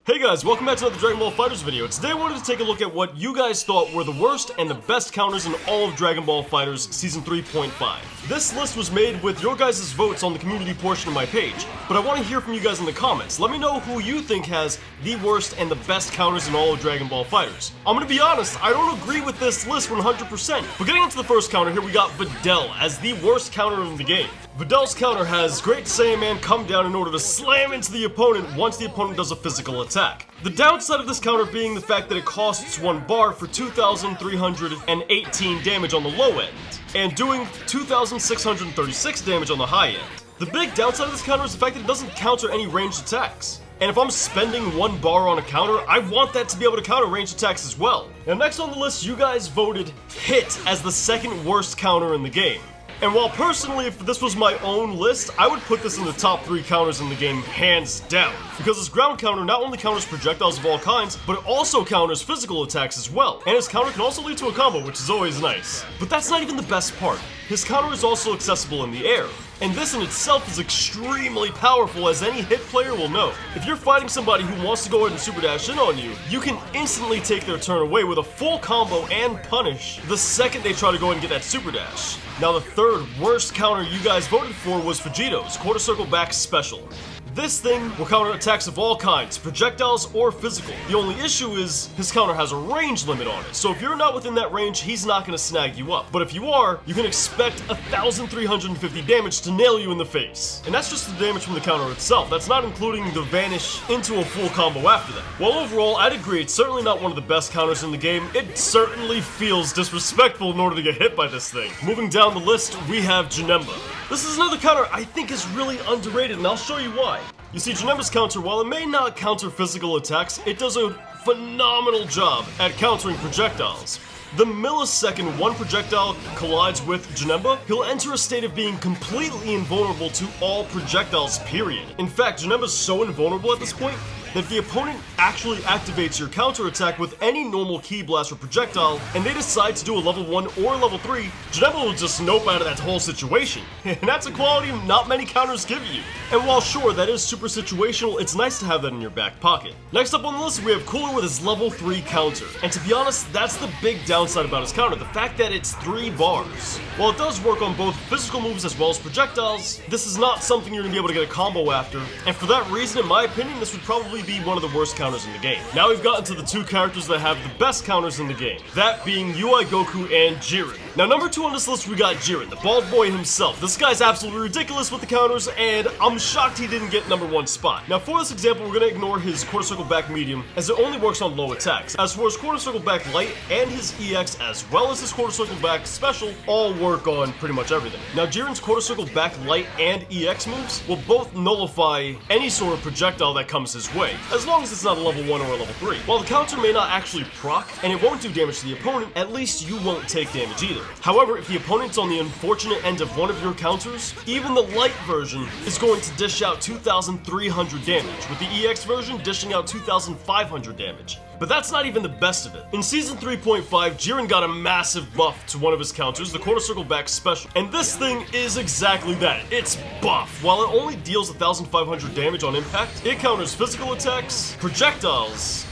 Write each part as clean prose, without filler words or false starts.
Hey guys, welcome back to another Dragon Ball FighterZ video. Today I wanted to take a look at what you guys thought were the worst and the best counters in all of Dragon Ball FighterZ Season 3.5. This list was made with your guys' votes on the community portion of my page, but I want to hear from you guys in the comments. Let me know who you think has the worst and the best counters in all of Dragon Ball FighterZ. I'm gonna be honest, I don't agree with this list 100%. But getting into the first counter here, we got Videl as the worst counter in the game. Videl's counter has Great Saiyaman come down in order to slam into the opponent once the opponent does a physical attack. The downside of this counter being the fact that it costs 1 bar for 2,318 damage on the low end, and doing 2,636 damage on the high end. The big downside of this counter is the fact that it doesn't counter any ranged attacks. And if I'm spending 1 bar on a counter, I want that to be able to counter ranged attacks as well. Now next on the list, you guys voted Hit as the second worst counter in the game. And while personally, if this was my own list, I would put this in the top 3 counters in the game hands down. Because this ground counter not only counters projectiles of all kinds, but it also counters physical attacks as well. And his counter can also lead to a combo, which is always nice. But that's not even the best part. His counter is also accessible in the air. And this in itself is extremely powerful, as any Hit player will know. If you're fighting somebody who wants to go ahead and super dash in on you, you can instantly take their turn away with a full combo and punish the second they try to go ahead and get that super dash. Now the third worst counter you guys voted for was Vegito's quarter circle back special. This thing will counter attacks of all kinds, projectiles or physical. The only issue is his counter has a range limit on it, so if you're not within that range, he's not going to snag you up. But if you are, you can expect 1,350 damage to nail you in the face. And that's just the damage from the counter itself. That's not including the vanish into a full combo after that. Well, overall, I'd agree it's certainly not one of the best counters in the game. It certainly feels disrespectful in order to get hit by this thing. Moving down the list, we have Janemba. This is another counter I think is really underrated, and I'll show you why. You see, Janemba's counter, while it may not counter physical attacks, it does a phenomenal job at countering projectiles. The millisecond one projectile collides with Janemba, he'll enter a state of being completely invulnerable to all projectiles, period. In fact, Janemba's so invulnerable at this point that if the opponent actually activates your counter attack with any normal ki blast or projectile, and they decide to do a level 1 or level 3, Janemba will just nope out of that whole situation. And that's a quality not many counters give you. And while sure, that is super situational, it's nice to have that in your back pocket. Next up on the list, we have Cooler with his level 3 counter. And to be honest, that's the big downside about his counter, the fact that it's 3 bars. While it does work on both physical moves as well as projectiles, this is not something you're going to be able to get a combo after. And for that reason, in my opinion, this would probably be one of the worst counters in the game. Now we've gotten to the 2 characters that have the best counters in the game, that being UI Goku and Jiren. Now number 2 on this list, we got Jiren, the bald boy himself. This guy's absolutely ridiculous with the counters, and I'm shocked he didn't get number 1 spot. Now for this example, we're going to ignore his quarter circle back medium, as it only works on low attacks. As for his quarter circle back light and his EX, as well as his quarter circle back special, all work on pretty much everything. Now Jiren's quarter circle back light and EX moves will both nullify any sort of projectile that comes his way, as long as it's not a level 1 or a level 3. While the counter may not actually proc, and it won't do damage to the opponent, at least you won't take damage either. However, if the opponent's on the unfortunate end of one of your counters, even the light version is going to dish out 2,300 damage, with the EX version dishing out 2,500 damage. But that's not even the best of it. In Season 3.5, Jiren got a massive buff to one of his counters, the quarter circle back special. And this thing is exactly that. It's buff. While it only deals 1,500 damage on impact, it counters physical attacks, projectiles,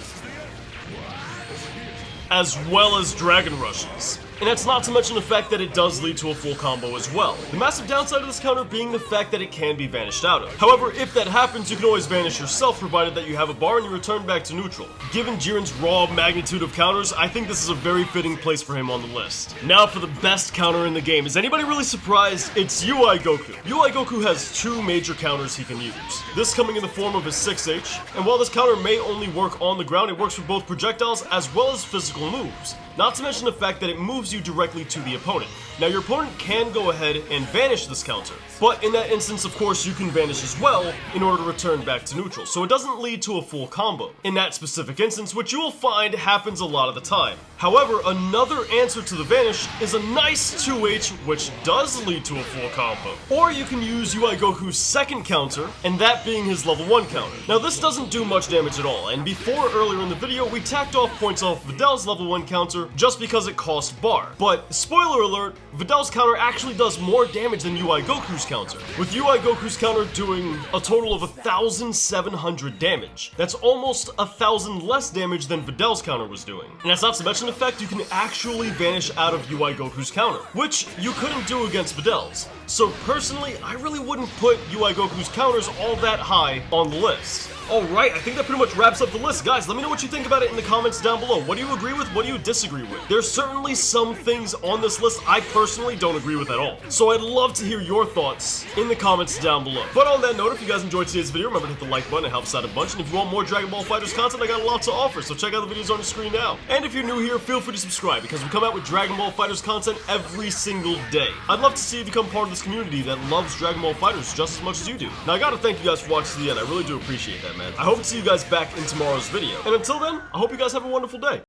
as well as dragon rushes. And that's not to mention the fact that it does lead to a full combo as well. The massive downside of this counter being the fact that it can be vanished out of. However, if that happens, you can always vanish yourself, provided that you have a bar and you return back to neutral. Given Jiren's raw magnitude of counters, I think this is a very fitting place for him on the list. Now for the best counter in the game. Is anybody really surprised? It's UI Goku. UI Goku has 2 major counters he can use. This coming in the form of his 6H, and while this counter may only work on the ground, it works for both projectiles as well as physical moves. Not to mention the fact that it moves you directly to the opponent. Now your opponent can go ahead and vanish this counter, but in that instance, of course, you can vanish as well in order to return back to neutral, so it doesn't lead to a full combo in that specific instance, which you will find happens a lot of the time. However, another answer to the Vanish is a nice 2H, which does lead to a full combo. Or you can use UI Goku's second counter, and that being his level 1 counter. Now this doesn't do much damage at all, and before earlier in the video, we tacked off points off Vidal's level 1 counter just because it cost bar. But, spoiler alert, Vidal's counter actually does more damage than UI Goku's counter, with UI Goku's counter doing a total of 1,700 damage. That's almost 1,000 less damage than Vidal's counter was doing. And that's not to mention the fact you can actually vanish out of UI Goku's counter, which you couldn't do against Vidal's. So personally, I really wouldn't put UI Goku's counters all that high on the list. Alright, I think that pretty much wraps up the list. Guys, let me know what you think about it in the comments down below. What do you agree with? What do you disagree with? There's certainly some things on this list I personally don't agree with at all. So I'd love to hear your thoughts in the comments down below. But on that note, if you guys enjoyed today's video, remember to hit the like button, it helps out a bunch. And if you want more Dragon Ball Fighterz content, I got a lot to offer, so check out the videos on the screen now. And if you're new here, feel free to subscribe, because we come out with Dragon Ball Fighterz content every single day. I'd love to see you become part of this community that loves Dragon Ball Fighterz just as much as you do. Now I gotta thank you guys for watching to the end. I really do appreciate that, man. I hope to see you guys back in tomorrow's video. And until then, I hope you guys have a wonderful day.